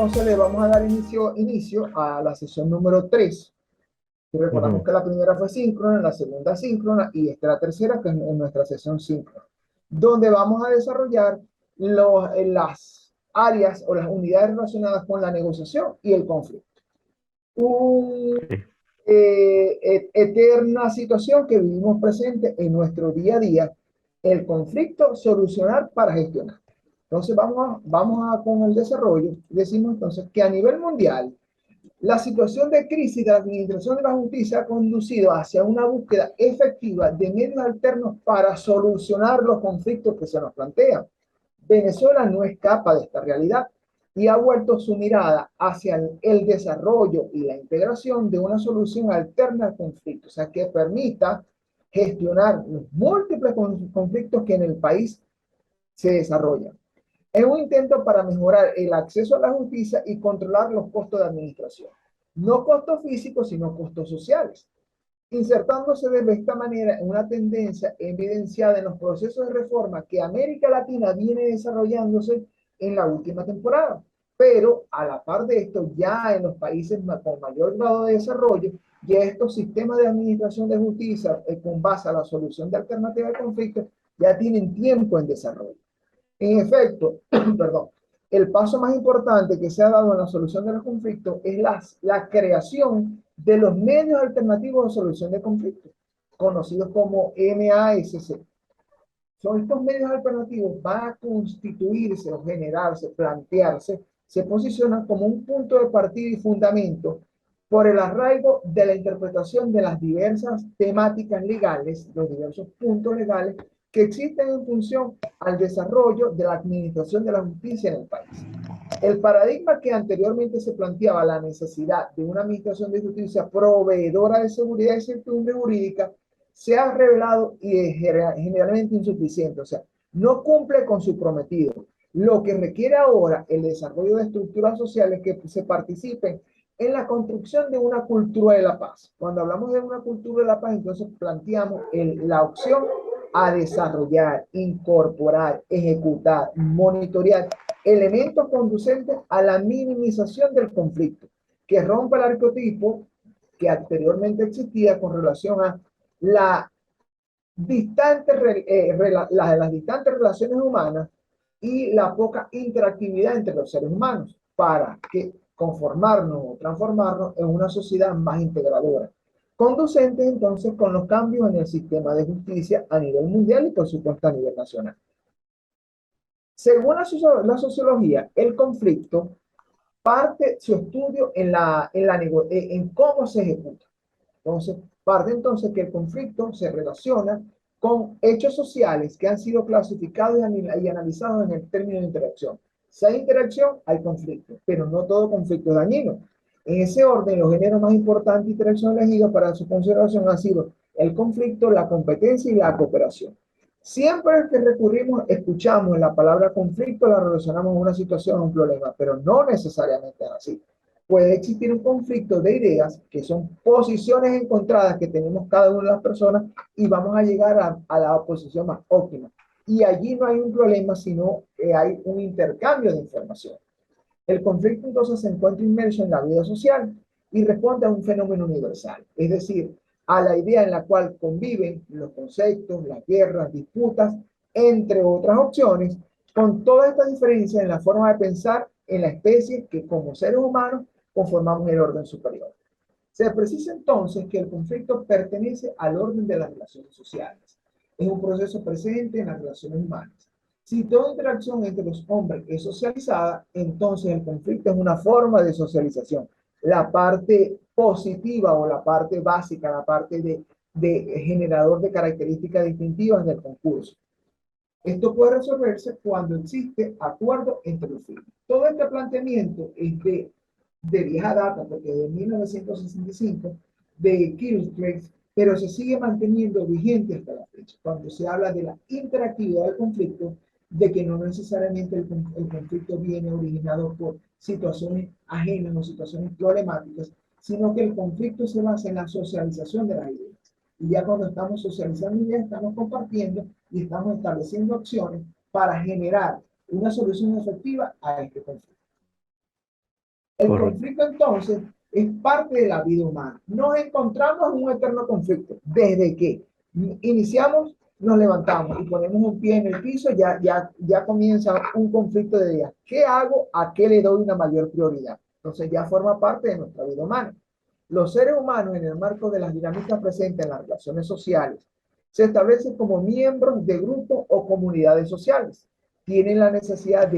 entonces le vamos a dar inicio a la sesión número 3. Y recordamos Ujú. que la primera fue síncrona, la segunda síncrona y esta la tercera, que es en nuestra sesión síncrona, donde vamos a desarrollar las áreas o las unidades relacionadas con la negociación y el conflicto. Una Sí. eterna situación que vivimos presente en nuestro día a día, el conflicto, solucionar para gestionar. Entonces vamos a con el desarrollo. Decimos entonces que a nivel mundial, la situación de crisis de la administración de la justicia ha conducido hacia una búsqueda efectiva de medios alternos para solucionar los conflictos que se nos plantean. Venezuela no escapa de esta realidad y ha vuelto su mirada hacia el desarrollo y la integración de una solución alterna al conflicto, o sea, que permita gestionar los múltiples conflictos que en el país se desarrollan. Es un intento para mejorar el acceso a la justicia y controlar los costos de administración. No costos físicos, sino costos sociales, insertándose de esta manera en una tendencia evidenciada en los procesos de reforma que América Latina viene desarrollándose en la última temporada. Pero a la par de esto, ya en los países con mayor grado de desarrollo, ya estos sistemas de administración de justicia con base a la solución de alternativas de conflicto ya tienen tiempo en desarrollo. En efecto, perdón, el paso más importante que se ha dado en la solución de los conflictos es la creación de los medios alternativos de solución de conflictos, conocidos como MASC. Son estos medios alternativos, van a constituirse o generarse, plantearse, se posicionan como un punto de partida y fundamento por el arraigo de la interpretación de las diversas temáticas legales, los diversos puntos legales que existen en función al desarrollo de la administración de la justicia en el país. El paradigma que anteriormente se planteaba la necesidad de una administración de justicia proveedora de seguridad y certidumbre jurídica se ha revelado y es generalmente insuficiente, o sea, no cumple con su prometido. Lo que requiere ahora el desarrollo de estructuras sociales que se participen en la construcción de una cultura de la paz. Cuando hablamos de una cultura de la paz, entonces planteamos la opción a desarrollar, incorporar, ejecutar, monitorear elementos conducentes a la minimización del conflicto, que rompa el arquetipo que anteriormente existía con relación a la las distantes relaciones humanas y la poca interactividad entre los seres humanos para que conformarnos o transformarnos en una sociedad más integradora, conducentes entonces con los cambios en el sistema de justicia a nivel mundial y por supuesto a nivel nacional. Según la sociología, el conflicto parte su estudio en cómo se ejecuta. Entonces, parte entonces que el conflicto se relaciona con hechos sociales que han sido clasificados y analizados en el término de interacción. Si hay interacción, hay conflicto, pero no todo conflicto es dañino. En ese orden, los géneros más importantes de interacción elegidos para su consideración han sido el conflicto, la competencia y la cooperación. Siempre que recurrimos, escuchamos en la palabra conflicto, la relacionamos a una situación, a un problema, pero no necesariamente es así. Puede existir un conflicto de ideas que son posiciones encontradas que tenemos cada una de las personas y vamos a llegar a la posición más óptima. Y allí no hay un problema, sino que hay un intercambio de información. El conflicto entonces se encuentra inmerso en la vida social y responde a un fenómeno universal, es decir, a la idea en la cual conviven los conceptos, las guerras, disputas, entre otras opciones, con toda esta diferencia en la forma de pensar en la especie que como seres humanos conformamos el orden superior. Se precisa entonces que el conflicto pertenece al orden de las relaciones sociales. Es un proceso presente en las relaciones humanas. Si toda interacción entre los hombres es socializada, entonces el conflicto es una forma de socialización. La parte positiva o la parte básica, la parte de generador de características distintivas del concurso. Esto puede resolverse cuando existe acuerdo entre los firmes. Todo este planteamiento es de vieja data, porque de 1965, de Killstreet, pero se sigue manteniendo vigente hasta la fecha, cuando se habla de la interactividad del conflicto, de que no necesariamente el conflicto viene originado por situaciones ajenas o situaciones problemáticas, sino que el conflicto se basa en la socialización de las ideas. Y ya cuando estamos socializando ideas, estamos compartiendo y estamos estableciendo acciones para generar una solución efectiva a este conflicto. El correcto. conflicto entonces es parte de la vida humana. Nos encontramos en un eterno conflicto. Desde que iniciamos, nos levantamos y ponemos un pie en el piso, ya comienza un conflicto de días. ¿Qué hago? ¿A qué le doy una mayor prioridad? Entonces ya forma parte de nuestra vida humana. Los seres humanos, en el marco de las dinámicas presentes en las relaciones sociales, se establecen como miembros de grupos o comunidades sociales. Tienen la necesidad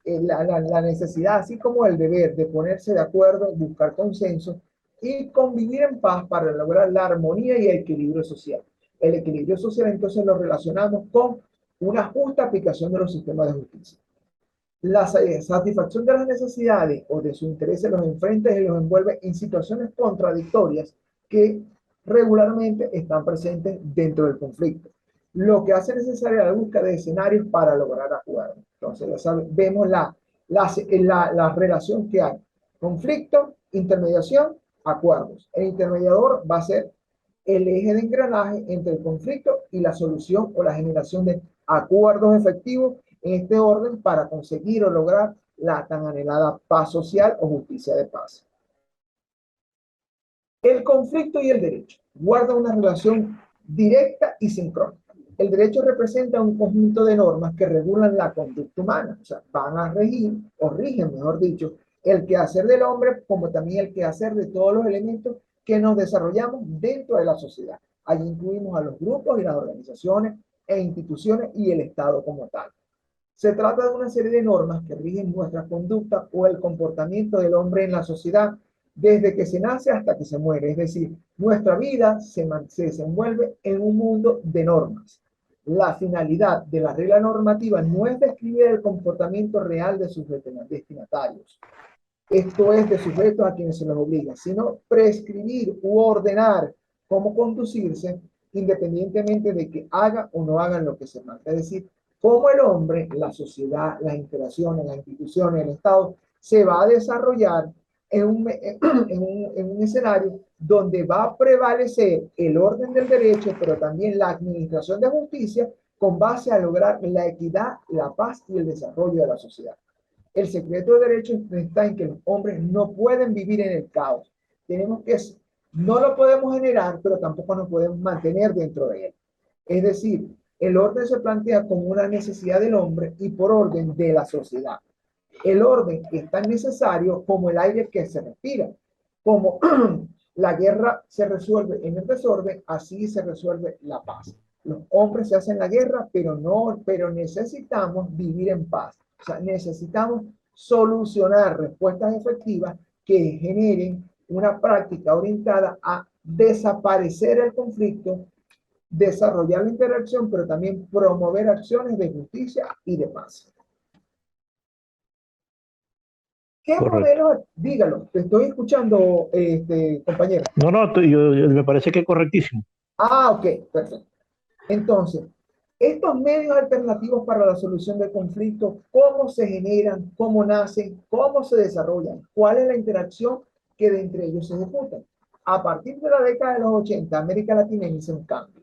la necesidad, así como el deber de ponerse de acuerdo, buscar consenso y convivir en paz para lograr la armonía y el equilibrio social. El equilibrio social entonces lo relacionamos con una justa aplicación de los sistemas de justicia. La satisfacción de las necesidades o de sus intereses los enfrenta y los envuelve en situaciones contradictorias que regularmente están presentes dentro del conflicto, lo que hace necesaria la búsqueda de escenarios para lograr acuerdos. Entonces, ya saben, vemos la relación que hay: conflicto, intermediación, acuerdos. El intermediador va a ser el eje de engranaje entre el conflicto y la solución o la generación de acuerdos efectivos en este orden para conseguir o lograr la tan anhelada paz social o justicia de paz. El conflicto y el derecho guardan una relación directa y sincrónica. El derecho representa un conjunto de normas que regulan la conducta humana, o sea, van a regir, o rigen, mejor dicho, el quehacer del hombre, como también el quehacer de todos los elementos que nos desarrollamos dentro de la sociedad. Allí incluimos a los grupos y las organizaciones e instituciones y el Estado como tal. Se trata de una serie de normas que rigen nuestra conducta o el comportamiento del hombre en la sociedad desde que se nace hasta que se muere. Es decir, nuestra vida se desenvuelve en un mundo de normas. La finalidad de la regla normativa no es describir el comportamiento real de sus destinatarios, esto es, de sujetos a quienes se los obliga, sino prescribir u ordenar cómo conducirse independientemente de que haga o no hagan lo que se manda. Es decir, cómo el hombre, la sociedad, las interacciones, las instituciones, el Estado, se va a desarrollar en un escenario donde va a prevalecer el orden del derecho, pero también la administración de justicia con base a lograr la equidad, la paz y el desarrollo de la sociedad. El secreto de derecho está en que los hombres no pueden vivir en el caos. Tenemos que, no lo podemos generar, pero tampoco nos podemos mantener dentro de él. Es decir, el orden se plantea como una necesidad del hombre y por orden de la sociedad. El orden es tan necesario como el aire que se respira. Como la guerra se resuelve en el desorden, así se resuelve la paz. Los hombres se hacen la guerra, pero necesitamos vivir en paz. O sea, necesitamos solucionar respuestas efectivas que generen una práctica orientada a desaparecer el conflicto, desarrollar la interacción, pero también promover acciones de justicia y de paz. ¿Qué Correcto. modelo? Dígalo, te estoy escuchando, compañero. No, no, me parece que es correctísimo. Ah, ok, perfecto. Entonces, estos medios alternativos para la solución del conflicto, ¿cómo se generan? ¿Cómo nacen? ¿Cómo se desarrollan? ¿Cuál es la interacción que de entre ellos se ejecuta? A partir de la década de los 80, América Latina inicia un cambio.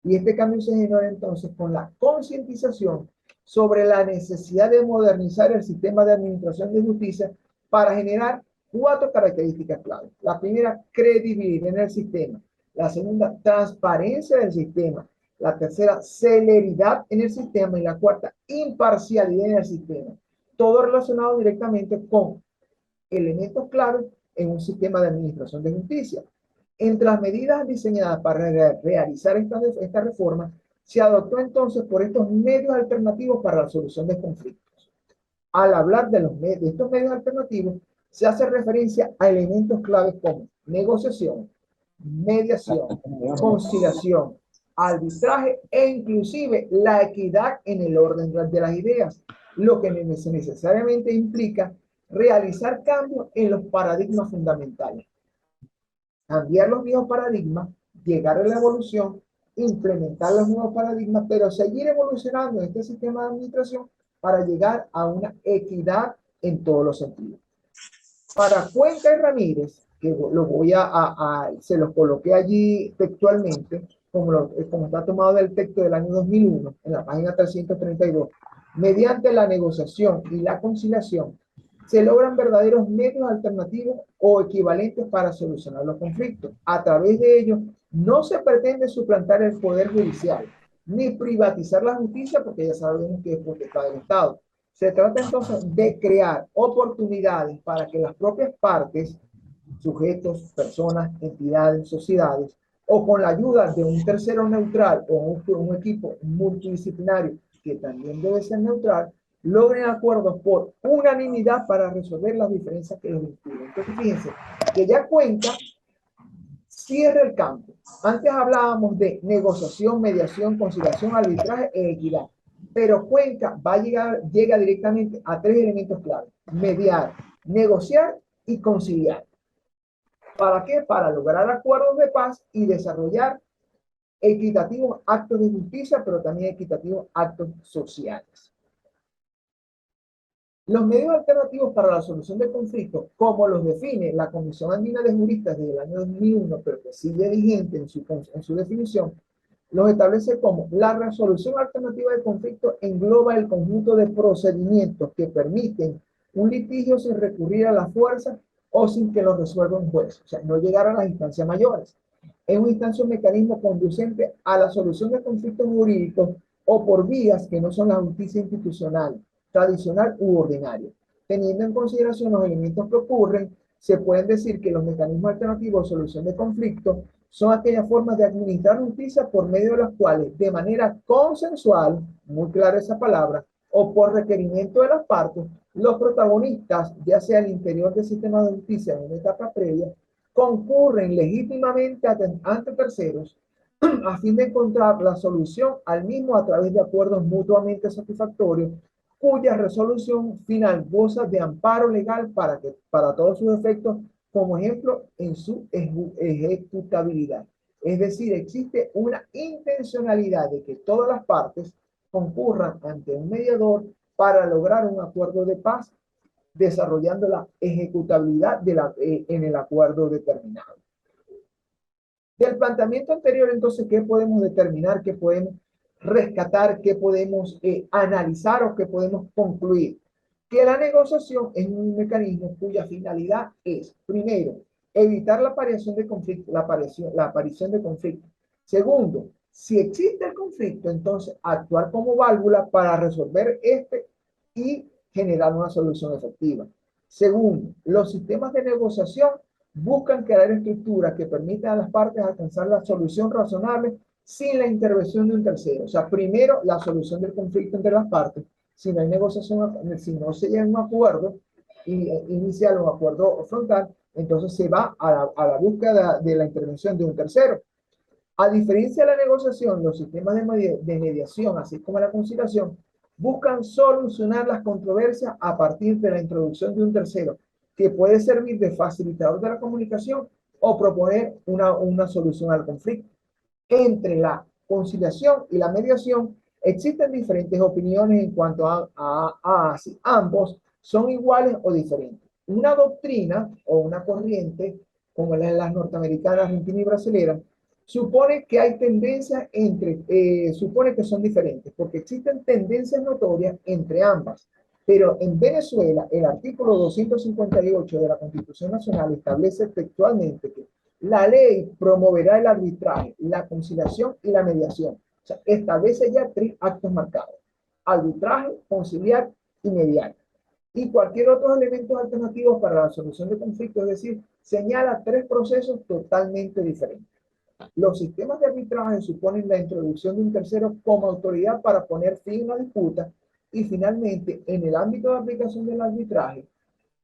Y este cambio se genera entonces con la concientización sobre la necesidad de modernizar el sistema de administración de justicia para generar cuatro características clave. La primera, credibilidad en el sistema. La segunda, transparencia del sistema. La tercera, celeridad en el sistema. Y la cuarta, imparcialidad en el sistema. Todo relacionado directamente con elementos claves en un sistema de administración de justicia. Entre las medidas diseñadas para realizar esta reforma, se adoptó entonces por estos medios alternativos para la solución de conflictos. Al hablar de estos medios alternativos, se hace referencia a elementos claves como negociación, mediación, conciliación, arbitraje e inclusive la equidad en el orden de las ideas, lo que necesariamente implica realizar cambios en los paradigmas fundamentales, cambiar los viejos paradigmas, llegar a la evolución, implementar los nuevos paradigmas, pero seguir evolucionando en este sistema de administración para llegar a una equidad en todos los sentidos. Para Cuenca y Ramírez, que lo voy se los coloqué allí textualmente, como está tomado del texto del año 2001, en la página 332, mediante la negociación y la conciliación, se logran verdaderos medios alternativos o equivalentes para solucionar los conflictos. A través de ellos no se pretende suplantar el poder judicial, ni privatizar la justicia, porque ya sabemos que es potestad del Estado. Se trata entonces de crear oportunidades para que las propias partes, sujetos, personas, entidades, sociedades, o con la ayuda de un tercero neutral o un equipo multidisciplinario que también debe ser neutral, logren acuerdos por unanimidad para resolver las diferencias que los vinculan. Entonces, fíjense que ya cuenta, cierra el campo. Antes hablábamos de negociación, mediación, conciliación, arbitraje e equidad. Pero Cuenca llega directamente a tres elementos clave: mediar, negociar y conciliar. ¿Para qué? Para lograr acuerdos de paz y desarrollar equitativos actos de justicia, pero también equitativos actos sociales. Los medios alternativos para la solución de conflictos, como los define la Comisión Andina de Juristas desde el año 2001, pero que sigue vigente en su definición, los establece como: la resolución alternativa de conflicto engloba el conjunto de procedimientos que permiten un litigio sin recurrir a la fuerza o sin que lo resuelva un juez, o sea, no llegar a las instancias mayores. Es una instancia, un mecanismo conducente a la solución de conflictos jurídicos o por vías que no son la justicia institucional, tradicional u ordinaria. Teniendo en consideración los elementos que ocurren, se pueden decir que los mecanismos alternativos de solución de conflictos son aquellas formas de administrar justicia por medio de las cuales, de manera consensual, muy clara esa palabra, o por requerimiento de las partes, los protagonistas, ya sea al interior del sistema de justicia en una etapa previa, concurren legítimamente ante terceros a fin de encontrar la solución al mismo a través de acuerdos mutuamente satisfactorios, cuya resolución final goza de amparo legal para todos sus efectos, como ejemplo en su ejecutabilidad. Es decir, existe una intencionalidad de que todas las partes concurran ante un mediador para lograr un acuerdo de paz, desarrollando la ejecutabilidad en el acuerdo determinado. Del planteamiento anterior, entonces, ¿qué podemos determinar? ¿Qué podemos rescatar? ¿Qué podemos analizar o qué podemos concluir? Que la negociación es un mecanismo cuya finalidad es, primero, evitar la aparición de conflicto, la aparición de conflicto. Segundo, si existe el conflicto, entonces actuar como válvula para resolver este y generar una solución efectiva. Segundo, los sistemas de negociación buscan crear estructuras que permitan a las partes alcanzar la solución razonable sin la intervención de un tercero. O sea, primero la solución del conflicto entre las partes. Si no hay negociación, si no se llega a un acuerdo inicial o un acuerdo frontal, entonces se va a la búsqueda de la intervención de un tercero. A diferencia de la negociación, los sistemas de mediación, así como la conciliación, buscan solucionar las controversias a partir de la introducción de un tercero, que puede servir de facilitador de la comunicación o proponer una solución al conflicto. Entre la conciliación y la mediación existen diferentes opiniones en cuanto a si ambos son iguales o diferentes. Una doctrina o una corriente, como las norteamericanas, argentinas y brasileñas, supone que hay tendencias supone que son diferentes, porque existen tendencias notorias entre ambas. Pero en Venezuela, el artículo 258 de la Constitución Nacional establece textualmente que la ley promoverá el arbitraje, la conciliación y la mediación. O sea, establece ya tres actos marcados: arbitraje, conciliar y mediar. Y cualquier otro elemento alternativo para la solución de conflictos, es decir, señala tres procesos totalmente diferentes. Los sistemas de arbitraje suponen la introducción de un tercero como autoridad para poner fin a una disputa, y finalmente, en el ámbito de aplicación del arbitraje,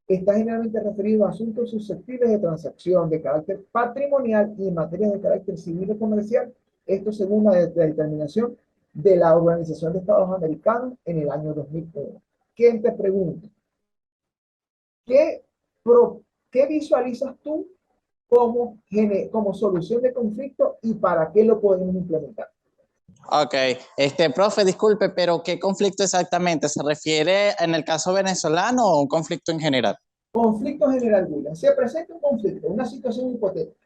está generalmente referido a asuntos susceptibles de transacción de carácter patrimonial y en materia de carácter civil o comercial, esto según la determinación de la Organización de Estados Americanos en el año 2001. ¿Quién te pregunta? ¿Qué, qué visualizas tú como solución de conflicto y para qué lo podemos implementar? Ok, profe, disculpe, pero ¿qué conflicto exactamente? ¿Se refiere en el caso venezolano o un conflicto en general? Conflicto general, William. Se presenta un conflicto, una situación hipotética.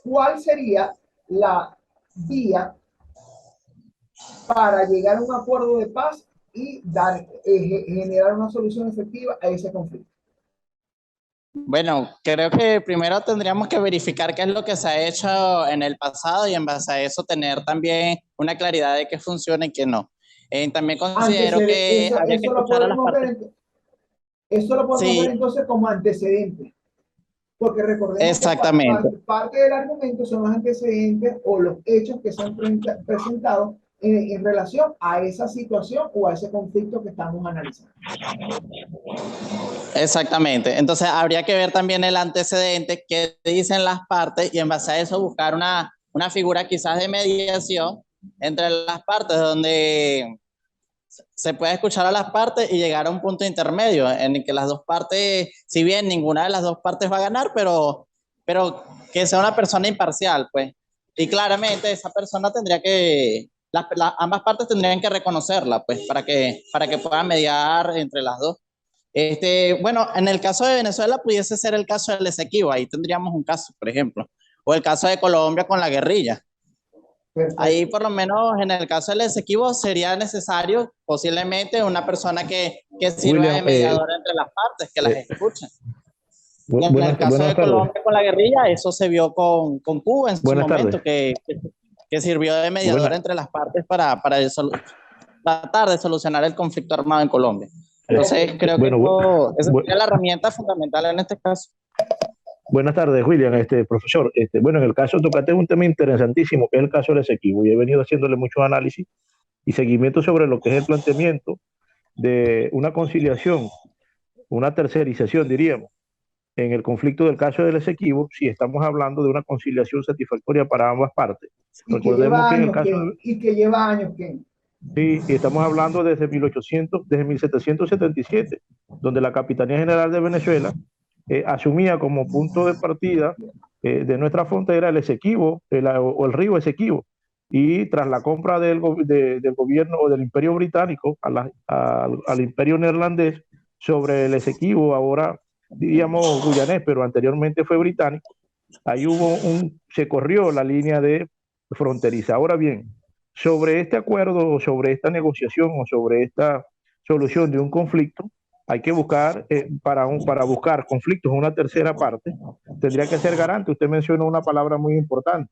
¿Cuál sería la vía para llegar a un acuerdo de paz y generar una solución efectiva a ese conflicto. Bueno, creo que primero tendríamos que verificar qué es lo que se ha hecho en el pasado y en base a eso tener también una claridad de qué funciona y qué no. También considero que habría que escuchar a las partes. Eso lo podemos ver Sí, entonces como antecedentes, porque recordemos que exactamente. parte del argumento son los antecedentes o los hechos que se han presentado en relación a esa situación o a ese conflicto que estamos analizando. Exactamente. Entonces habría que ver también el antecedente, qué dicen las partes y en base a eso buscar una figura quizás de mediación entre las partes donde se puede escuchar a las partes y llegar a un punto intermedio en el que las dos partes, si bien ninguna de las dos partes va a ganar, pero que sea una persona imparcial, pues. Y claramente esa persona tendría que, ambas partes tendrían que reconocerla, pues, para que puedan mediar entre las dos. Bueno, en el caso de Venezuela pudiese ser el caso del Esequibo, ahí tendríamos un caso, por ejemplo, o el caso de Colombia con la guerrilla. Perfecto. Ahí por lo menos en el caso del Esequibo sería necesario posiblemente una persona que sirva William, de mediadora entre las partes, que las escuchen. Y en el caso buenas de tardes. Colombia con la guerrilla, eso se vio con Cuba en su Buenas tardes. momento, que sirvió de mediadora entre las partes para tratar de solucionar el conflicto armado en Colombia. Entonces creo que esa sería la herramienta fundamental en este caso. Buenas tardes, William, profesor. Bueno, en el caso tocaste un tema interesantísimo, que es el caso del Esequibo, y he venido haciéndole mucho análisis y seguimiento sobre lo que es el planteamiento de una conciliación, una tercerización, diríamos, en el conflicto del caso del Esequibo, si estamos hablando de una conciliación satisfactoria para ambas partes. Y que lleva años, Sí, y estamos hablando desde 1777, donde la Capitanía General de Venezuela asumía como punto de partida de nuestra frontera el Esequibo, o el río Esequibo, y tras la compra del gobierno o del Imperio Británico al Imperio Neerlandés sobre el Esequibo, ahora diríamos guyanés, pero anteriormente fue británico, ahí se corrió la línea de fronteriza. Ahora bien, sobre este acuerdo, o sobre esta negociación, o sobre esta solución de un conflicto, hay que buscar, para buscar conflictos en una tercera parte, tendría que ser garante. Usted mencionó una palabra muy importante,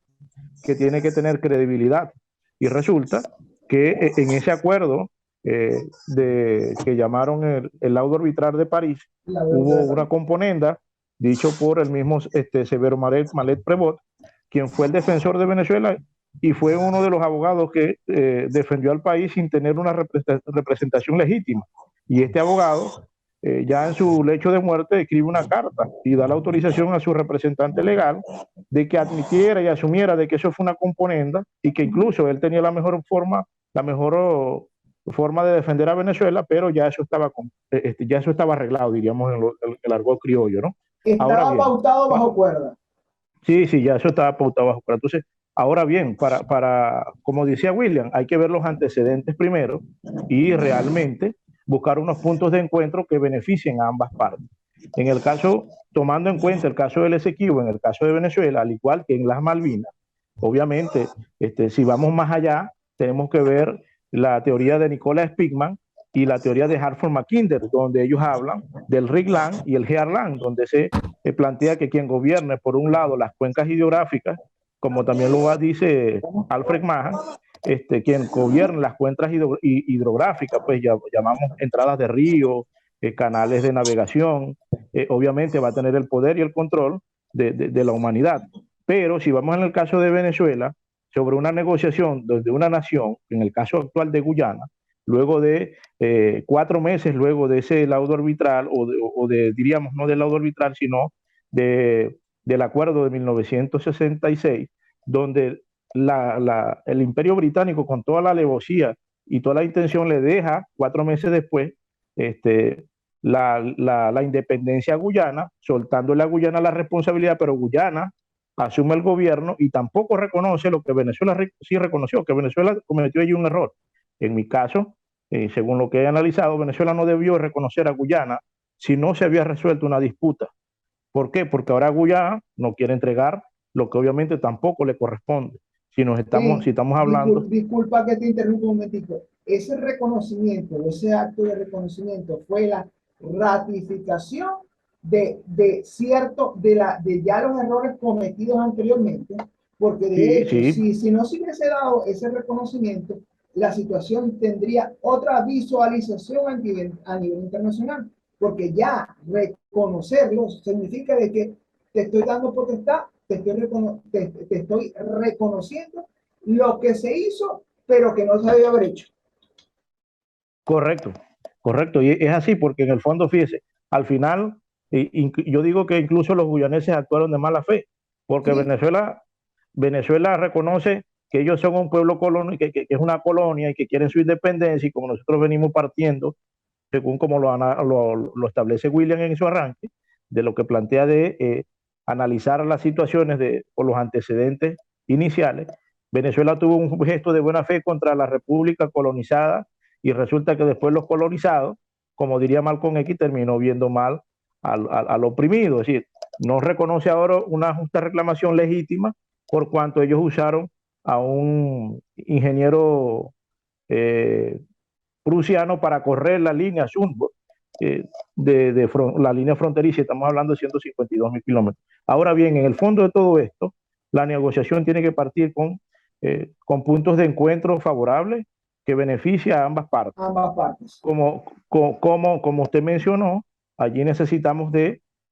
que tiene que tener credibilidad. Y resulta que en ese acuerdo que llamaron el laudo arbitral de París, hubo una componenda dicho por el mismo Severo Malet Prevot, quien fue el defensor de Venezuela y fue uno de los abogados que defendió al país sin tener una representación legítima. Y este abogado, ya en su lecho de muerte, escribe una carta y da la autorización a su representante legal de que admitiera y asumiera de que eso fue una componenda y que incluso él tenía la mejor forma de defender a Venezuela, pero ya eso estaba arreglado, diríamos, en el argot criollo, ¿no? Estaba pautado bajo cuerda. Sí, ya eso estaba pautado bajo cuerda. Entonces, ahora bien, como decía William, hay que ver los antecedentes primero y realmente buscar unos puntos de encuentro que beneficien a ambas partes. En el caso, tomando en cuenta el caso del Esequibo, en el caso de Venezuela, al igual que en las Malvinas, obviamente, si vamos más allá, tenemos que ver la teoría de Nicola Spigman y la teoría de Hartford Mackinder, donde ellos hablan del RIG-LAND y el GEAR-LAND, donde se plantea que quien gobierne, por un lado, las cuencas hidrográficas, como también lo dice Alfred Mahan, quien gobierne las cuencas hidrográficas, pues llamamos entradas de ríos, canales de navegación, obviamente va a tener el poder y el control de la humanidad. Pero si vamos en el caso de Venezuela, sobre una negociación de una nación, en el caso actual de Guyana, luego de 4 meses, luego de ese laudo arbitral, diríamos, no del laudo arbitral, sino del acuerdo de 1966, donde el Imperio Británico, con toda la alevosía y toda la intención, le deja 4 meses después la independencia a Guyana, soltándole a Guyana la responsabilidad, pero Guyana asume el gobierno y tampoco reconoce lo que Venezuela sí reconoció, que Venezuela cometió allí un error. En mi caso, según lo que he analizado, Venezuela no debió reconocer a Guyana si no se había resuelto una disputa. ¿Por qué? Porque ahora Guyana no quiere entregar lo que obviamente tampoco le corresponde. Si estamos hablando... Disculpa que te interrumpa un momentito. ese reconocimiento, ese acto de reconocimiento fue la ratificación de ya los errores cometidos anteriormente, porque de hecho, Sí, sí, si no se hubiese dado ese reconocimiento, la situación tendría otra visualización a nivel internacional, porque ya reconocerlo significa de que te estoy dando potestad, te estoy reconociendo lo que se hizo, pero que no se debe haber hecho. correcto, correcto. Y es así porque en el fondo, fíjese, al final, yo digo que incluso los guyaneses actuaron de mala fe, porque Sí, Venezuela reconoce que ellos son un pueblo colonia, que es una colonia y que quieren su independencia, y como nosotros venimos partiendo, según como lo establece William en su arranque, de lo que plantea de analizar las situaciones por los antecedentes iniciales. Venezuela tuvo un gesto de buena fe contra la república colonizada y resulta que después los colonizados, como diría Malcolm X, terminó viendo mal al oprimido. Es decir, no reconoce ahora una justa reclamación legítima por cuanto ellos usaron a un ingeniero eh, prusiano para correr la línea Sundburg, la línea fronteriza, estamos hablando de 152.000 kilómetros. Ahora bien, en el fondo de todo esto, la negociación tiene que partir con puntos de encuentro favorables que beneficia a ambas partes. ambas partes. Como usted mencionó, allí necesitamos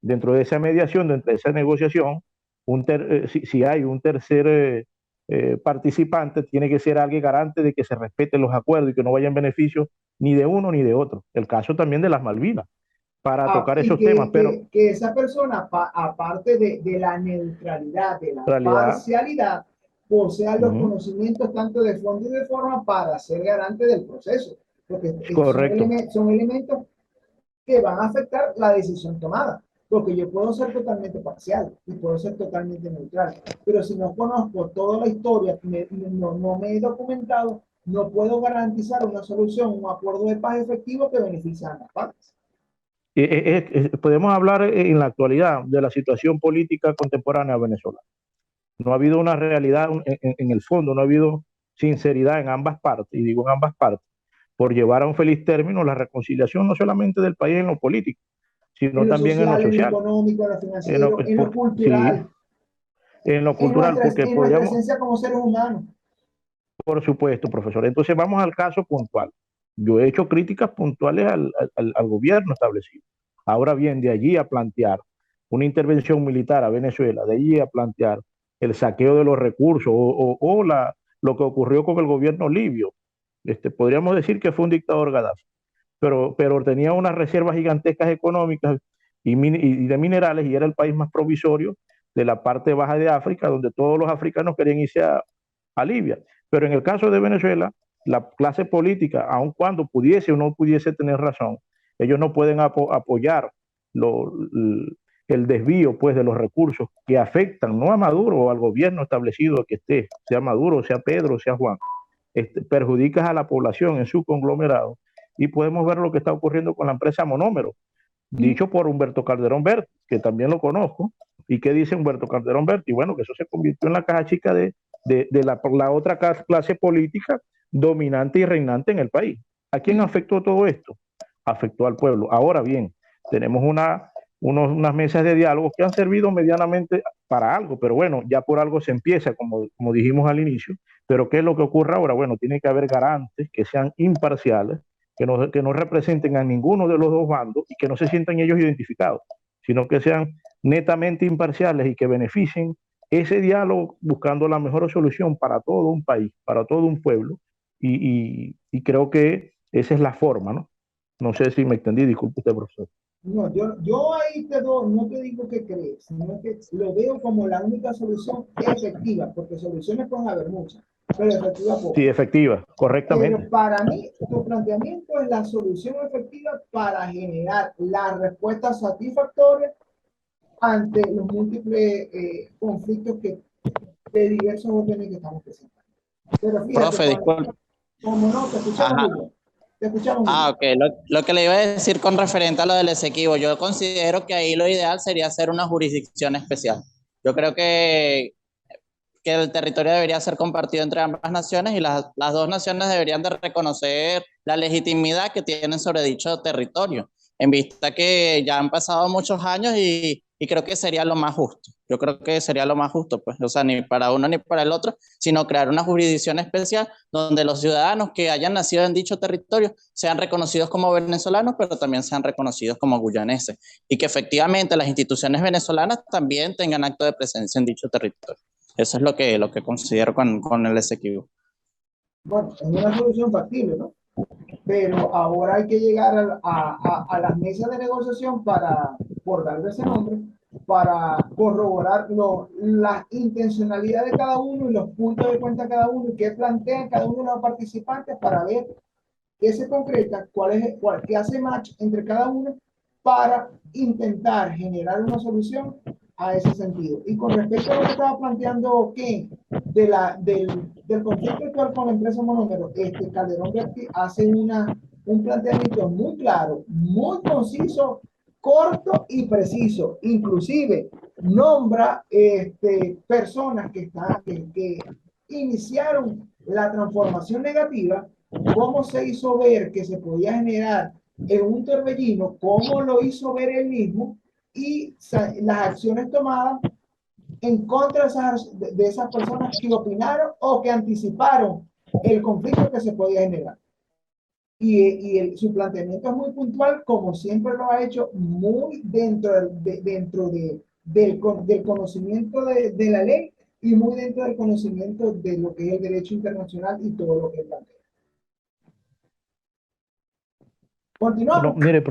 dentro de esa mediación, dentro de esa negociación, si hay un tercer participante, tiene que ser alguien garante de que se respeten los acuerdos y que no vaya en beneficio ni de uno ni de otro. El caso también de las Malvinas, para tocar Y esos temas, pero que esa persona, aparte de la neutralidad, de la en realidad, parcialidad, posea los uh-huh, conocimientos tanto de fondo y de forma para ser garante del proceso, porque correcto. son elementos que van a afectar la decisión tomada, porque yo puedo ser totalmente parcial y puedo ser totalmente neutral, pero si no conozco toda la historia, no me he documentado, no puedo garantizar una solución, un acuerdo de paz efectivo que beneficie a ambas partes. Podemos hablar en la actualidad de la situación política contemporánea de Venezuela. No ha habido una realidad en el fondo, no ha habido sinceridad en ambas partes, y digo en ambas partes, por llevar a un feliz término la reconciliación no solamente del país en lo político, sino En lo también en lo social, en lo social, económico, en lo en lo, financiero, en lo sí, cultural, en lo cultural, porque en nuestra podríamos, esencia como seres humanos. por supuesto, profesor. Entonces vamos al caso puntual. Yo he hecho críticas puntuales al gobierno establecido. Ahora bien, de allí a plantear una intervención militar a Venezuela, de allí a plantear el saqueo de los recursos lo que ocurrió con el gobierno libio. Podríamos decir que fue un dictador Gaddafi, pero tenía unas reservas gigantescas económicas y de minerales y era el país más provisorio de la parte baja de África, donde todos los africanos querían irse a Libia. Pero en el caso de Venezuela, la clase política, aun cuando pudiese o no pudiese tener razón, ellos no pueden apoyar lo, el desvío pues, de los recursos que afectan no a Maduro o al gobierno establecido que esté, sea Maduro, sea Pedro, sea Juan, perjudicas a la población en su conglomerado. Y podemos ver lo que está ocurriendo con la empresa Monómero, dicho por Humberto Calderón Berti, que también lo conozco. ¿Y qué dice Humberto Calderón Berti? Bueno, que eso se convirtió en la caja chica de la otra clase política dominante y reinante en el país. ¿A quién afectó todo esto? Afectó al pueblo. Ahora bien, tenemos unas mesas de diálogo que han servido medianamente para algo, pero bueno, ya por algo se empieza, como dijimos al inicio. Pero ¿qué es lo que ocurre ahora? Bueno, tiene que haber garantes que sean imparciales, que no representen a ninguno de los dos bandos y que no se sientan ellos identificados, sino que sean netamente imparciales y que beneficien ese diálogo buscando la mejor solución para todo un país, para todo un pueblo, y creo que esa es la forma, ¿no? No sé si me extendí, disculpe usted, profesor. No, yo ahí no te digo que crees, sino que lo veo como la única solución efectiva, porque soluciones pueden haber muchas, pero efectiva Sí, poco. efectiva, Pero correctamente. para mí, tu planteamiento es la solución efectiva para generar la respuesta satisfactoria ante los múltiples conflictos de diversos órdenes que estamos presentando. Pero fíjate, Profe, disculpe. como no, te escuchamos, Ajá. Julio. Te escuchamos, Ah, Julio. ok. Lo que le iba a decir con referente a lo del Esequibo, yo considero que ahí lo ideal sería hacer una jurisdicción especial. Yo creo que que el territorio debería ser compartido entre ambas naciones y las dos naciones deberían de reconocer la legitimidad que tienen sobre dicho territorio, en vista que ya han pasado muchos años y creo que sería lo más justo. Yo creo que sería lo más justo, pues, o sea, ni para uno ni para el otro, sino crear una jurisdicción especial donde los ciudadanos que hayan nacido en dicho territorio sean reconocidos como venezolanos, pero también sean reconocidos como guyaneses, y que efectivamente las instituciones venezolanas también tengan acto de presencia en dicho territorio. Eso es lo que considero con el Esequibo. Bueno, es una solución factible, ¿no? Pero ahora hay que llegar a las mesas de negociación para, por darle ese nombre, para corroborar la intencionalidad de cada uno y los puntos de cuenta de cada uno y qué plantean cada uno de los participantes para ver qué se concreta, qué hace match entre cada uno para intentar generar una solución a ese sentido. Y con respecto a lo que estaba planteando Ken, del conflicto actual con la empresa Monómero, Calderón hace un planteamiento muy claro, muy conciso, corto y preciso. Inclusive nombra personas que iniciaron la transformación negativa, cómo se hizo ver que se podía generar en un torbellino, cómo lo hizo ver él mismo y las acciones tomadas en contra de esas personas que opinaron o que anticiparon el conflicto que se podía generar. Su planteamiento es muy puntual, como siempre lo ha hecho, muy dentro del conocimiento de la ley y muy dentro del conocimiento de lo que es el derecho internacional y todo lo que plantea. Continuamos. No, mire,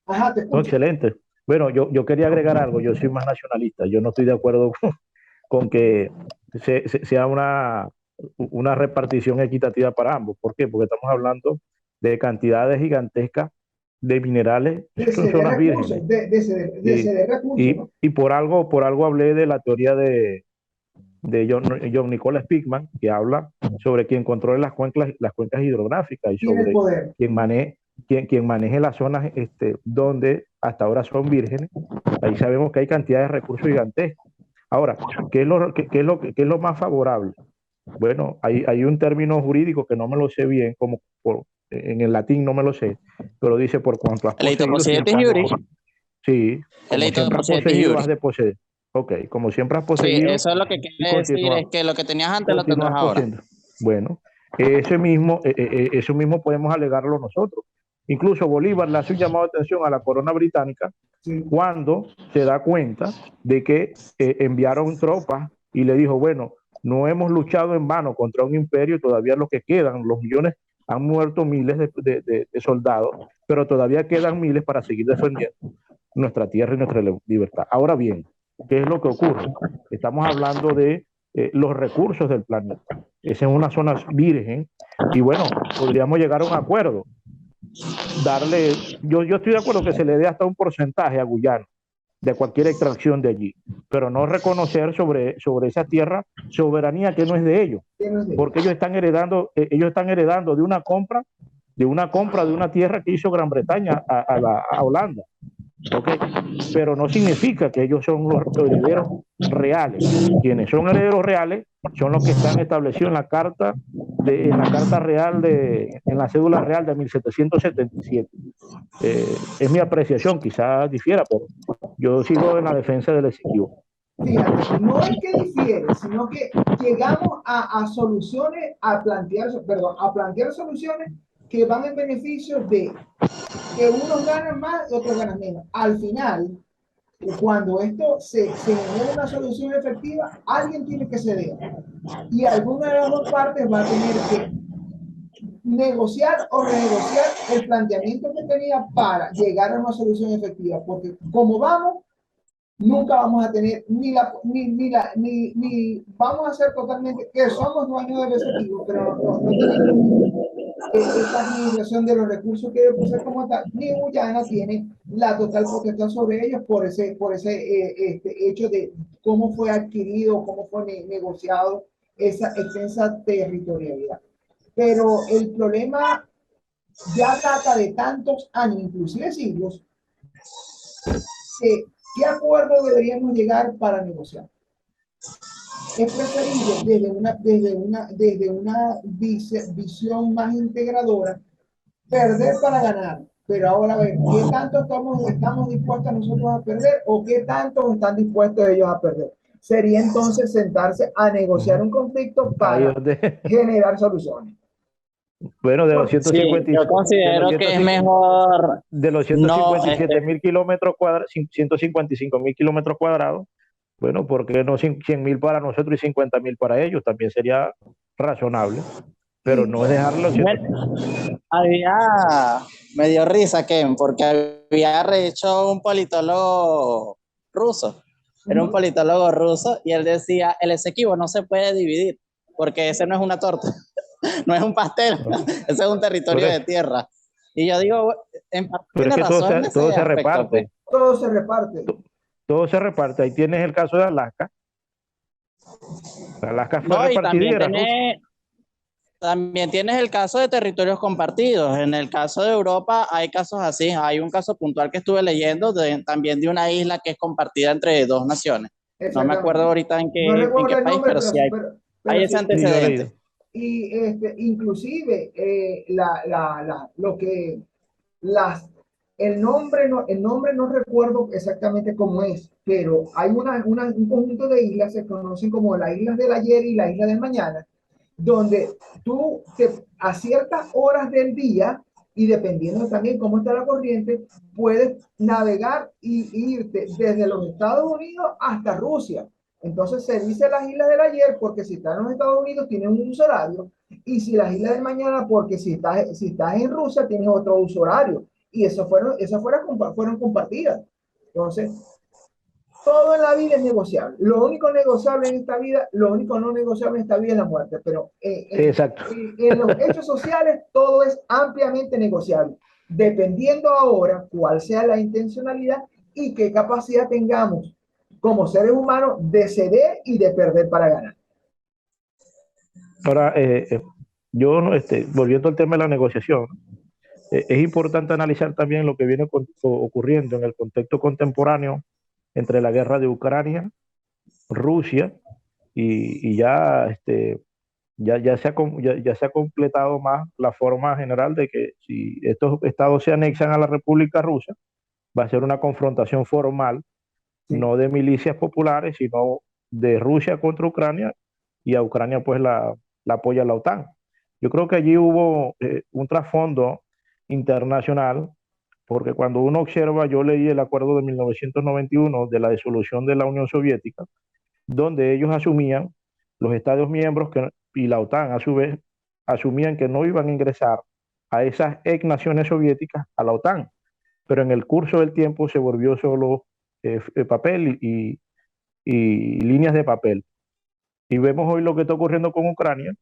Ajá, te escucho. no, excelente. Bueno, yo quería agregar algo. Yo soy más nacionalista. Yo no estoy de acuerdo con que sea una repartición equitativa para ambos. ¿Por qué? Porque estamos hablando de cantidades gigantescas de minerales. Son zonas vírgenes. Y por algo hablé de la teoría de John Nicholas Pickman, que habla sobre quien controle las cuencas hidrográficas y sobre quien maneje las zonas donde hasta ahora son vírgenes. Ahí sabemos que hay cantidades de recursos gigantescos. Ahora, ¿qué es lo más favorable? Bueno, hay un término jurídico que no me lo sé bien, en el latín no me lo sé, pero dice por cuanto has poseído. Sí, como siempre has poseído, has de poseer. Ok, como siempre has poseído. Sí, eso es lo que quiere decir, es que lo que tenías antes lo tendrás ahora. Bueno, eso mismo podemos alegarlo nosotros. Incluso Bolívar le hace un llamado de atención a la corona británica cuando se da cuenta de que enviaron tropas y le dijo, bueno, no hemos luchado en vano contra un imperio, todavía lo que quedan, los millones, han muerto miles de soldados, pero todavía quedan miles para seguir defendiendo nuestra tierra y nuestra libertad. Ahora bien, ¿qué es lo que ocurre? Estamos hablando de los recursos del planeta. Esa es una zona virgen y bueno, podríamos llegar a un acuerdo. Yo estoy de acuerdo que se le dé hasta un porcentaje a Guyana de cualquier extracción de allí, pero no reconocer sobre esa tierra soberanía que no es de ellos, porque ellos están heredando de una compra de una tierra que hizo Gran Bretaña a Holanda. Okay. Pero no significa que ellos son los herederos reales. Quienes son herederos reales son los que están establecidos en la carta real en la cédula real de 1777. Es mi apreciación, quizás difiera, pero yo sigo en la defensa del Esequibo. Fíjate, no es que difiere, sino que llegamos a soluciones, a plantear soluciones que van en beneficio de que unos ganan más y otros ganan menos. Al final, cuando esto se genera una solución efectiva, alguien tiene que ceder. Y alguna de las dos partes va a tener que negociar o renegociar el planteamiento que tenía para llegar a una solución efectiva. Porque como vamos, nunca vamos a tener ni vamos a ser totalmente que somos dueños del Esequibo, pero no tenemos esa administración de los recursos que debe ser como tal, ni Guyana tiene la total potestad sobre ellos por ese hecho de cómo fue adquirido, cómo fue negociado esa extensa territorialidad. Pero el problema ya data de tantos años, inclusive siglos, ¿qué acuerdo deberíamos llegar para negociar? es preferible desde una visión más integradora, perder para ganar. Pero ahora a ver, ¿qué tanto estamos dispuestos nosotros a perder o qué tanto están dispuestos ellos a perder? Sería entonces sentarse a negociar un conflicto para generar soluciones. Bueno, de los Sí, yo 150, considero que es mejor de los no, 157.000 kilómetros cuadrados, 155.000 kilómetros cuadrados, bueno, ¿por qué no 100.000 para nosotros y 50.000 para ellos? También sería razonable, pero no es dejarlo. bueno, me dio risa, Ken, porque había hecho un politólogo ruso. Era un politólogo ruso y él decía, el Esequibo no se puede dividir porque ese no es una torta, no es un pastel, ese es un territorio de tierra. Y yo digo, en parte pero es tiene que todo razón se, en ese todo se aspecto, reparte. pues. Todo se reparte. Todo se reparte. Ahí tienes el caso de Alaska. Alaska fue No, y repartida y era Rusia. también tienes el caso de territorios compartidos. En el caso de Europa hay casos así. Hay un caso puntual que estuve leyendo también de una isla que es compartida entre dos naciones. No me acuerdo ahorita en No qué recuerdo el país, nombre, pero sí hay ese sí. Sí, yo he antecedente. leído. Y inclusive lo que las el nombre no recuerdo exactamente cómo es, pero hay un conjunto de islas, se conocen como las islas del ayer y la isla del mañana, donde a ciertas horas del día y dependiendo también cómo está la corriente, puedes navegar y irte desde los Estados Unidos hasta Rusia. Entonces se dice las islas del ayer porque si estás en los Estados Unidos tienes un uso horario y si las islas del mañana porque si estás en Rusia tienes otro uso horario y fueron compartidas. Entonces, todo en la vida es negociable. Lo único negociable en esta vida, lo único no negociable en esta vida es la muerte. Pero Exacto. en los hechos sociales todo es ampliamente negociable, dependiendo ahora cuál sea la intencionalidad y qué capacidad tengamos como seres humanos de ceder y de perder para ganar. Ahora, yo, volviendo al tema de la negociación, es importante analizar también lo que viene ocurriendo en el contexto contemporáneo entre la guerra de Ucrania, Rusia, y ya se ha completado más la forma general de que si estos estados se anexan a la República Rusa, va a ser una confrontación formal, no de milicias populares, sino de Rusia contra Ucrania, y a Ucrania pues la apoya la OTAN. Yo creo que allí hubo un trasfondo internacional, porque cuando uno observa, yo leí el acuerdo de 1991 de la disolución de la Unión Soviética, donde ellos asumían, los Estados miembros y la OTAN a su vez, asumían que no iban a ingresar a esas ex naciones soviéticas a la OTAN, pero en el curso del tiempo se volvió solo papel y líneas de papel. Y vemos hoy lo que está ocurriendo con Ucrania,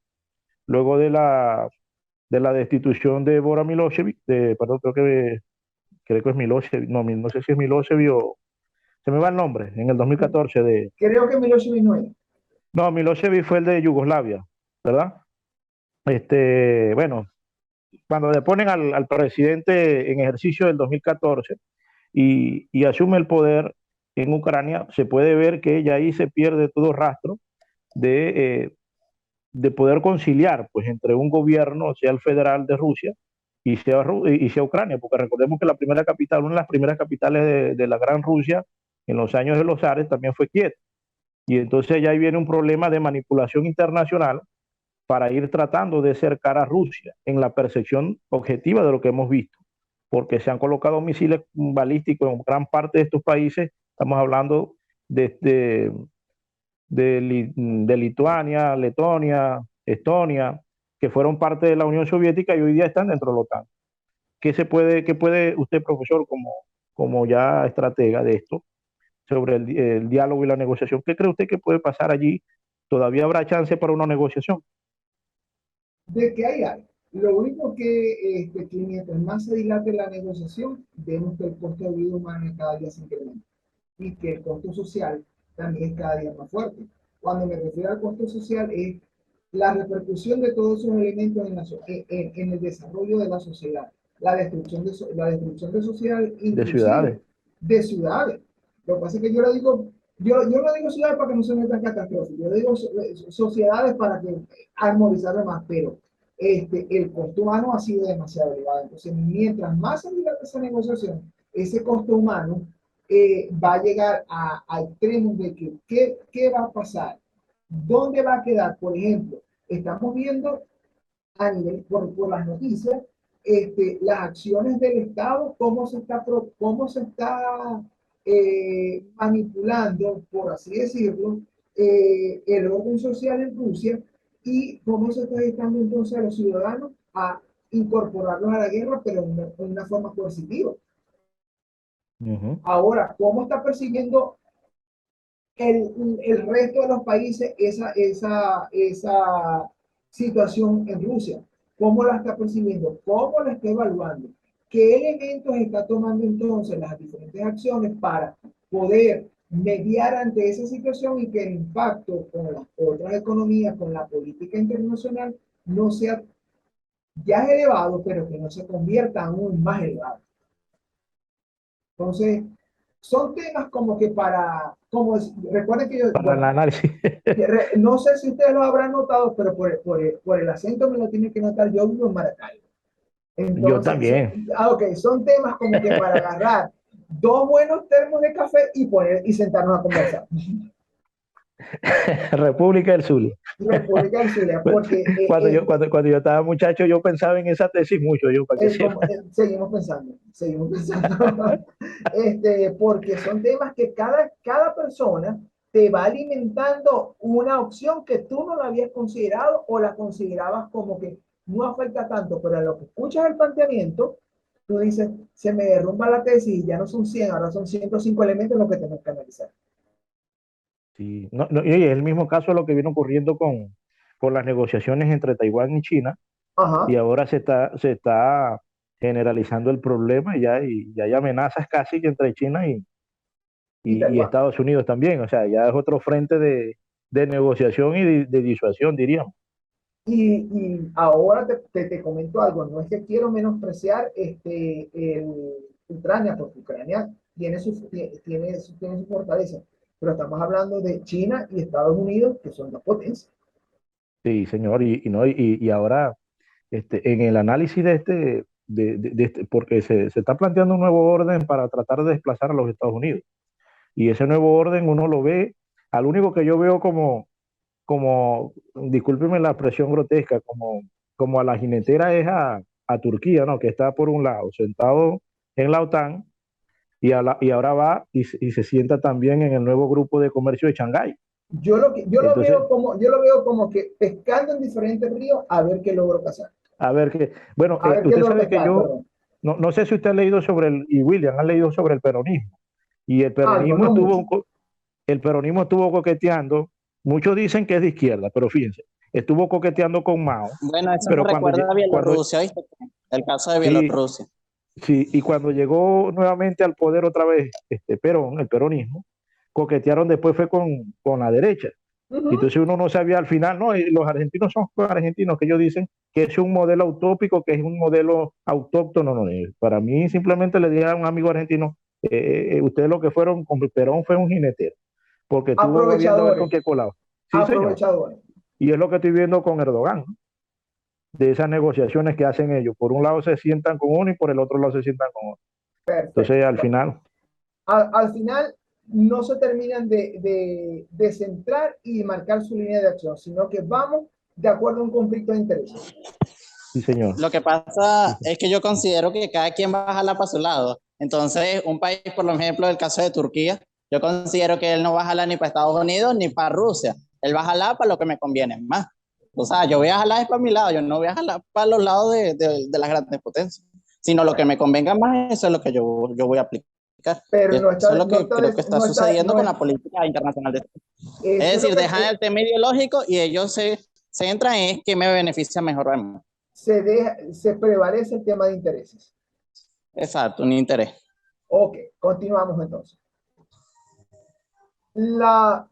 luego de la destitución de Bora Milosevic, perdón, creo que es Milosevic, no sé si es Milosevic o se me va el nombre, en el 2014 Creo que Milosevic no es. No, Milosevic fue el de Yugoslavia, ¿verdad? Bueno, cuando le ponen al presidente en ejercicio del 2014 y asume el poder en Ucrania, se puede ver que ya ahí se pierde todo rastro de, de poder conciliar pues, entre un gobierno, sea el federal de Rusia y sea Ucrania, porque recordemos que una de las primeras capitales de la Gran Rusia en los años de los zares también fue Kiev. Y entonces ya ahí viene un problema de manipulación internacional para ir tratando de cercar a Rusia en la percepción objetiva de lo que hemos visto, porque se han colocado misiles balísticos en gran parte de estos países, estamos hablando de Lituania, Letonia, Estonia, que fueron parte de la Unión Soviética y hoy día están dentro de la OTAN. ¿Qué puede usted, profesor, como ya estratega de esto, sobre el diálogo y la negociación? ¿Qué cree usted que puede pasar allí? ¿Todavía habrá chance para una negociación? De que hay. Lo único que mientras más se dilate la negociación, vemos que el costo de vida humana cada día se incrementa y que el costo social también es cada día más fuerte. Cuando me refiero al costo social es la repercusión de todos esos elementos en el desarrollo de la sociedad, la destrucción de sociedades, De ciudades. inclusive de ciudades. Lo que pasa es que yo le digo yo no digo ciudades para que no se metan catástrofes, yo digo sociedades para que armonizar más, pero el costo humano ha sido demasiado elevado. Entonces, mientras más se diga esa negociación, ese costo humano va a llegar a extremos de que, ¿qué va a pasar? ¿Dónde va a quedar? Por ejemplo, estamos viendo a nivel, por las noticias, las acciones del Estado, cómo se está manipulando, por así decirlo, el orden social en Rusia y cómo se está dejando entonces a los ciudadanos a incorporarlos a la guerra, pero en una forma coercitiva. Ahora, ¿cómo está persiguiendo el resto de los países esa situación en Rusia? ¿Cómo la está percibiendo? ¿Cómo la está evaluando? ¿Qué elementos está tomando entonces las diferentes acciones para poder mediar ante esa situación y que el impacto con las otras economías, con la política internacional, no sea ya elevado, pero que no se convierta aún más elevado? Entonces, son temas como que recuerden que yo, Para el bueno, análisis. no sé si ustedes lo habrán notado, pero por el acento me lo tienen que notar, yo vivo en Maracaibo. Yo Entonces, también. ok, son temas como que para agarrar dos buenos termos de café y sentarnos a conversar. República del Zulia. República del Zulia, porque Cuando yo estaba muchacho, yo pensaba en esa tesis mucho, yo para que sepa. seguimos pensando, porque son temas que cada persona te va alimentando una opción que tú no la habías considerado o la considerabas como que no afecta tanto, pero a lo que escuchas el planteamiento, tú dices, se me derrumba la tesis y ya no son 100, ahora son 105 elementos los que tenemos que analizar. Sí, no, no, y es el mismo caso de lo que viene ocurriendo con las negociaciones entre Taiwán y China, y Ajá, ahora se está generalizando el problema y hay amenazas casi que entre China y y Taiwán. Estados Unidos también, o sea, ya es otro frente de negociación y de disuasión, diríamos. Y ahora te comento algo, no es que quiero menospreciar Ucrania, porque Ucrania tiene su fortaleza, pero estamos hablando de China y Estados Unidos, que son dos potencias. Sí, señor, no, y ahora en el análisis de este, porque se está planteando un nuevo orden para tratar de desplazar a los Estados Unidos. Y ese nuevo orden uno lo ve, al único que yo veo discúlpeme la expresión grotesca, como a la jinetera es a Turquía, ¿no? Que está por un lado sentado en la OTAN y ahora va y se sienta también en el nuevo grupo de comercio de Shanghái. Entonces, Yo lo veo como que pescando en diferentes ríos a ver qué logro cazar. a ver qué, bueno, A ver qué usted logro sabe que pescar, yo, perdón. no sé si usted ha leído y William ha leído sobre el peronismo. Y Algo, no mucho. el peronismo estuvo coqueteando, muchos dicen que es de izquierda, pero fíjense, estuvo coqueteando con Mao, Bueno, eso me pero recuerda a cuando Bielorrusia, ¿viste? El caso de sí, Bielorrusia. sí, y cuando llegó nuevamente al poder otra vez Perón, el peronismo, coquetearon después fue con la derecha. Ujú. Entonces uno no sabía al final, no, los argentinos son argentinos que ellos dicen que es un modelo utópico, que es un modelo autóctono. No, para mí simplemente le dije a un amigo argentino, ustedes lo que fueron con Perón fue un jinetero, porque estuvo viendo a ver con Aprovechadores, qué colado. Sí, señor. aprovechadores. Y es lo que estoy viendo con Erdogan, ¿no? De esas negociaciones que hacen ellos. Por un lado se sientan con uno y por el otro lado se sientan con otro. Entonces Perfecto. al final, Al final no se terminan de centrar y marcar su línea de acción, sino que vamos de acuerdo a un conflicto de intereses. sí, señor. Lo que pasa es que yo considero que cada quien va a jalar para su lado. Entonces, un país, por ejemplo, el caso de Turquía, yo considero que él no va a jalar ni para Estados Unidos ni para Rusia. Él va a jalar para lo que me conviene más. O sea, yo voy a jalar es para mi lado, yo no voy a jalar para los lados de las grandes potencias, sino lo que me convenga más, eso es lo que yo voy a aplicar. Pero Y eso es lo que creo que está sucediendo con la política internacional. Es eso es lo decir, dejan que el tema ideológico y ellos se centran en qué me beneficia mejor a mí. se prevalece el tema de intereses. Exacto, un interés. Ok, continuamos entonces. La,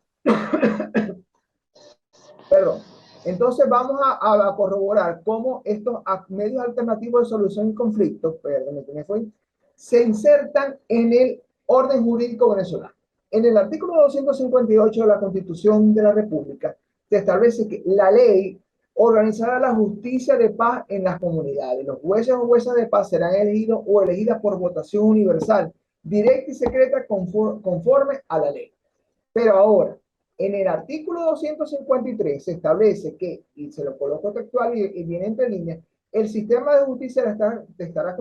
perdón. Entonces vamos a corroborar cómo estos medios alternativos de solución de conflictos, perdón, se insertan en el orden jurídico venezolano. En el artículo 258 de la Constitución de la República se establece que la ley organizará la justicia de paz en las comunidades. Los jueces o juezas de paz serán elegidos o elegidas por votación universal, directa y secreta conforme a la ley. Pero ahora, en el artículo 253 se establece que, y se lo coloco textual y viene entre líneas, el sistema de justicia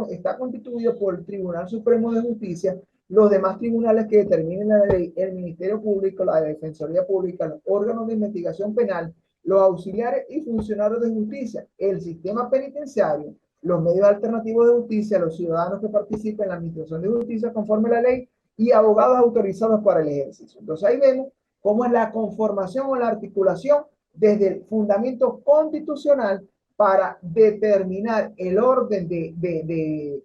está constituido por el Tribunal Supremo de Justicia, los demás tribunales que determinen la ley, el Ministerio Público, la Defensoría Pública, los órganos de investigación penal, los auxiliares y funcionarios de justicia, el sistema penitenciario, los medios alternativos de justicia, los ciudadanos que participen en la administración de justicia conforme a la ley y abogados autorizados para el ejercicio. Entonces ahí vemos cómo es la conformación o la articulación desde el fundamento constitucional para determinar el orden de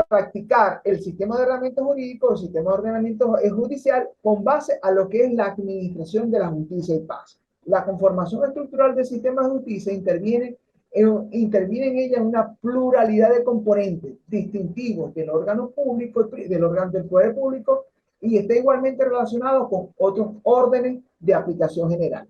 practicar el sistema de ordenamiento jurídico, el sistema de ordenamiento judicial, con base a lo que es la administración de la justicia y paz. La conformación estructural del sistema de justicia interviene en ella una pluralidad de componentes distintivos del órgano público, del órgano del poder público, y está igualmente relacionado con otros órdenes de aplicación general.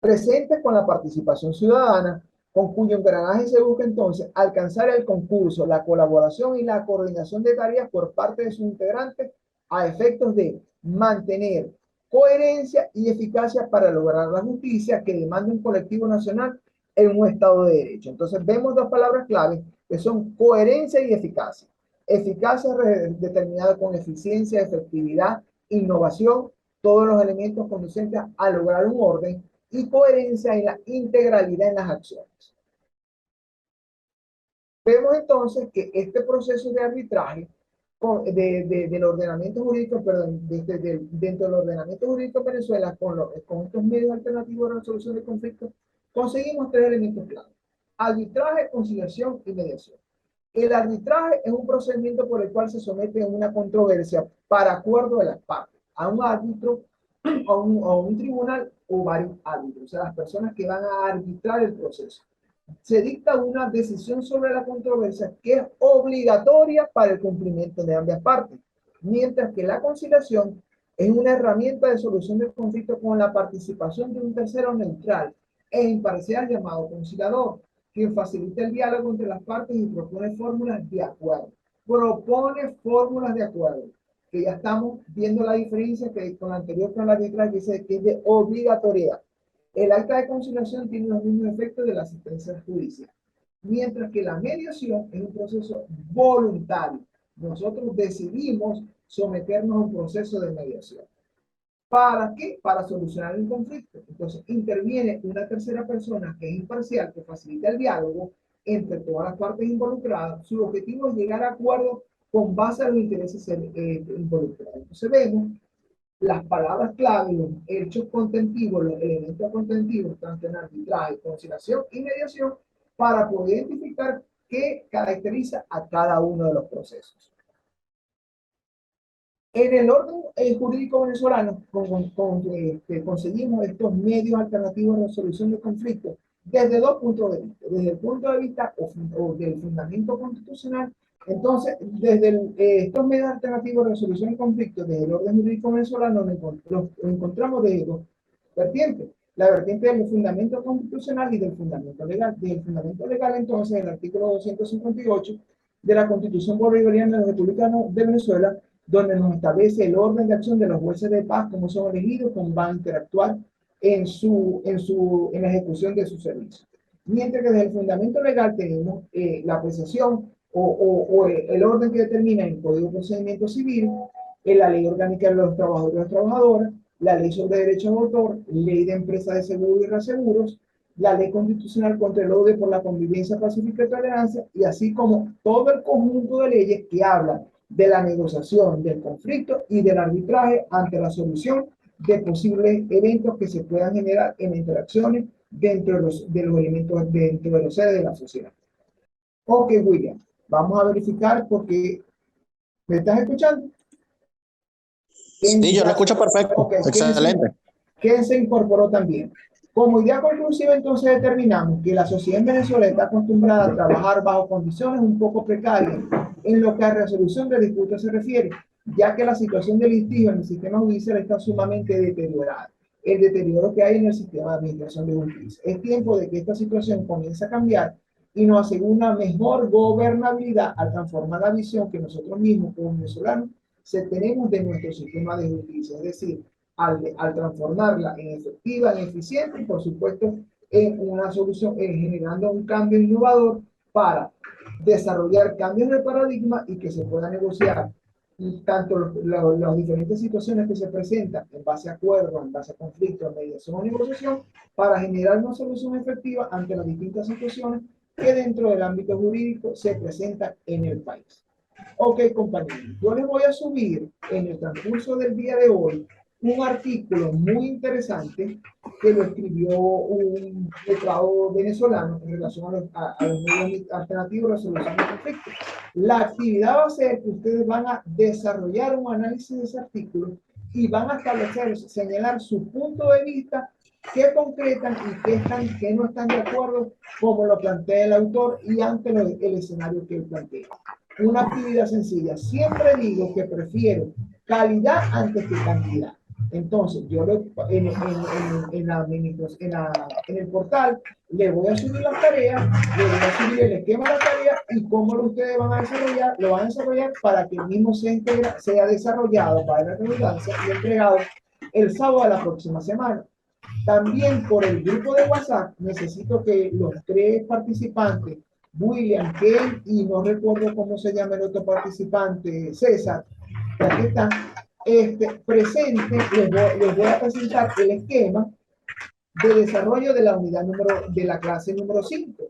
Presente con la participación ciudadana, con cuyo engranaje se busca entonces alcanzar el concurso, la colaboración y la coordinación de tareas por parte de sus integrantes a efectos de mantener coherencia y eficacia para lograr la justicia que demanda un colectivo nacional en un Estado de Derecho. Entonces vemos dos palabras clave que son coherencia y eficacia. Eficacia determinada con eficiencia, efectividad, innovación, todos los elementos conducentes a lograr un orden, y coherencia en la integralidad en las acciones. Vemos entonces que este proceso de arbitraje del ordenamiento jurídico, perdón, dentro del ordenamiento jurídico de Venezuela, con estos medios alternativos de resolución de conflictos, conseguimos tres elementos clave: arbitraje, conciliación y mediación. El arbitraje es un procedimiento por el cual se somete una controversia para acuerdo de las partes a un árbitro, a un tribunal o varios árbitros, o sea, las personas que van a arbitrar el proceso. Se dicta una decisión sobre la controversia que es obligatoria para el cumplimiento de ambas partes, mientras que la conciliación es una herramienta de solución del conflicto con la participación de un tercero neutral e imparcial llamado conciliador, quien facilita el diálogo entre las partes y propone fórmulas de acuerdo. Propone fórmulas de acuerdo, que ya estamos viendo la diferencia que con la anterior con la arbitraje, que dice que es de obligatoriedad. El acta de conciliación tiene los mismos efectos de la asistencia judicial, mientras que la mediación es un proceso voluntario. Nosotros decidimos someternos a un proceso de mediación. ¿Para qué? Para solucionar el conflicto. Entonces interviene una tercera persona que es imparcial, que facilita el diálogo entre todas las partes involucradas. Su objetivo es llegar a acuerdos con base a los intereses involucrados. Entonces vemos las palabras clave, los hechos contentivos, los elementos contentivos, tanto en arbitraje, conciliación y mediación, para poder identificar qué caracteriza a cada uno de los procesos. En el orden jurídico venezolano conseguimos estos medios alternativos de resolución de conflictos desde dos puntos de vista. Desde el punto de vista o del fundamento constitucional. Entonces, desde estos medios alternativos de resolución de conflictos, desde el orden jurídico venezolano, los encontramos de dos vertientes. La vertiente del fundamento constitucional y del fundamento legal. Del fundamento legal, entonces, el artículo 258 de la Constitución Bolivariana de la República de Venezuela, donde nos establece el orden de acción de los jueces de paz, cómo son elegidos, cómo van a interactuar en la ejecución de sus servicios. Mientras que desde el fundamento legal tenemos la apreciación o el orden que determina el Código de Procedimiento Civil, la Ley Orgánica de los Trabajadores y las Trabajadoras, la Ley sobre Derechos de Autor, Ley de Empresas de Seguros y Reaseguros, la Ley Constitucional contra el Odio por la Convivencia Pacífica y Tolerancia, y así como todo el conjunto de leyes que hablan de la negociación, del conflicto y del arbitraje ante la solución de posibles eventos que se puedan generar en interacciones dentro de los elementos, dentro de los seres de la sociedad. Ok, William, vamos a verificar porque ¿me estás escuchando? Sí, yo lo escucho perfecto. Okay, excelente. ¿Quién se incorporó también? Como idea conclusiva, entonces determinamos que la sociedad en Venezuela está acostumbrada a trabajar bajo condiciones un poco precarias en lo que a resolución de disputas se refiere, ya que la situación de litigio en el sistema judicial está sumamente deteriorada. El deterioro que hay en el sistema de administración de justicia. Es tiempo de que esta situación comience a cambiar y nos asegure una mejor gobernabilidad al transformar la visión que nosotros mismos como venezolanos tenemos de nuestro sistema de justicia, es decir, al transformarla en efectiva, en eficiente y por supuesto en una solución, generando un cambio innovador para desarrollar cambios de paradigma y que se pueda negociar tanto las diferentes situaciones que se presentan en base a acuerdos, en base a conflictos, mediación o negociación, para generar una solución efectiva ante las distintas situaciones que dentro del ámbito jurídico se presentan en el país. Ok, compañeros, yo les voy a subir en el transcurso del día de hoy un artículo muy interesante que lo escribió un letrado venezolano en relación a los medios alternativos de resolución de conflictos. La actividad va a ser que ustedes van a desarrollar un análisis de ese artículo y van a establecer, señalar su punto de vista, qué concretan y qué no están de acuerdo, como lo plantea el autor y ante el escenario que él plantea. Una actividad sencilla. Siempre digo que prefiero calidad antes que cantidad. Entonces, yo en el portal le voy a subir las tareas, le voy a subir el esquema de la tarea y cómo ustedes van a desarrollar, lo van a desarrollar para que el mismo sea desarrollado para la redundancia y entregado el sábado de la próxima semana. También por el grupo de WhatsApp necesito que los 3 participantes, William, Ken y no recuerdo cómo se llama el otro participante, César, que aquí están, presente, les voy a presentar el esquema de desarrollo de la unidad de la clase número 5.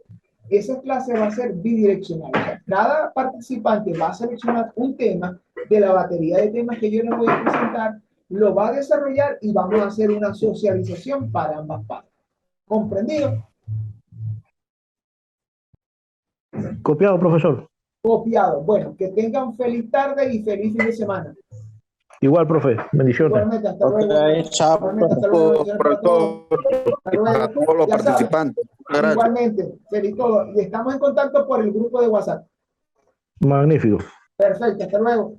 Esa clase va a ser bidireccional. O sea, cada participante va a seleccionar un tema de la batería de temas que yo les voy a presentar, lo va a desarrollar y vamos a hacer una socialización para ambas partes. ¿Comprendido? Copiado, profesor. Copiado. Bueno, que tengan feliz tarde y feliz fin de semana. Igual, profe. Bendiciones. Igualmente, hasta luego. Okay, chao. Igualmente, hasta luego. Para todos los Ya sabes, participantes. Gracias. igualmente, feliz todo. Y estamos en contacto por el grupo de WhatsApp. Magnífico. Perfecto, hasta luego.